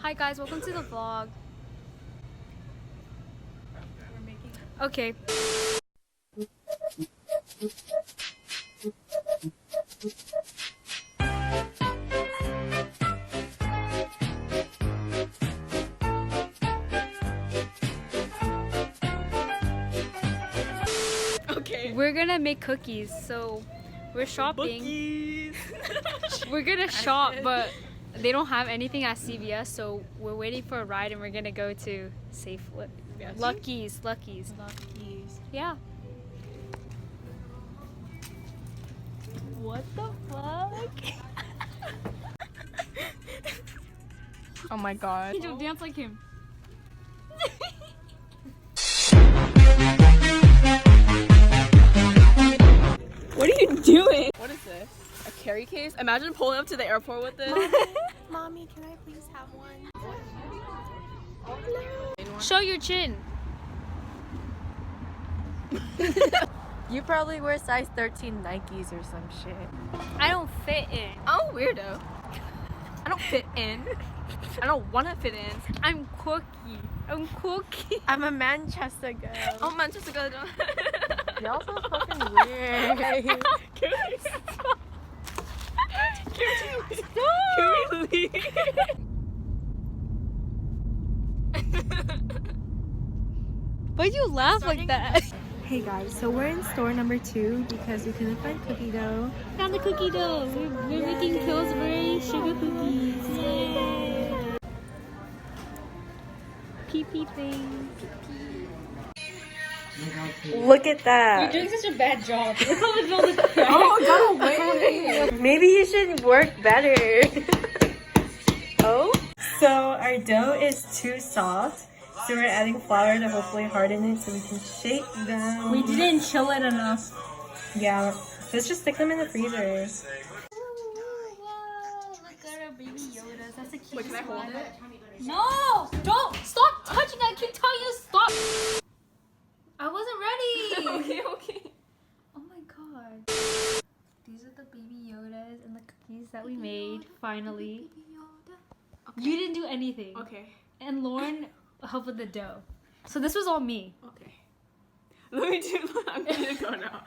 Hi guys, welcome to the vlog. We're making. Okay. Okay. We're gonna make cookies, so we're shopping. Bookies. We're gonna shop, but they don't have anything at CVS, so we're waiting for a ride and we're gonna go to Lucky's. Luckies. Yeah. What the fuck? Oh my god. Angel, dance like him. What are you doing? What is this? A carry case? Imagine pulling up to the airport with this. Mommy, can I please have one? Show your chin. You probably wear size 13 Nikes or some shit. I don't fit in. I'm a weirdo. I don't fit in. I don't want to fit in. I'm quirky. I'm a Manchester girl. Oh man, just a good. Y'all so fucking weird. Can we leave? Why'd you laugh like that? Hey guys, so we're in store number 2 because we couldn't find cookie dough. Found the cookie dough. We're making Pillsbury sugar cookies. Yay! Pee-pee thing. Look at that. You're doing such a bad job. Look how much all the Oh, gotta wait. Maybe you should work better. Oh? So our dough is too soft. So we're adding flour to hopefully harden it so we can shape them. We didn't chill it enough. Yeah. Let's just stick them in the freezer. Wow, look at our baby Yodas. That's the cutest Wait, can I hold one. it? No! Don't! Stop touching it! I keep telling you to stop! I wasn't ready! Okay. Oh my god. These are the baby Yodas and the cookies that we made, finally. You didn't do anything. Okay. And Lauren helped with the dough. So this was all me. Okay. Let me do. I'm gonna go now.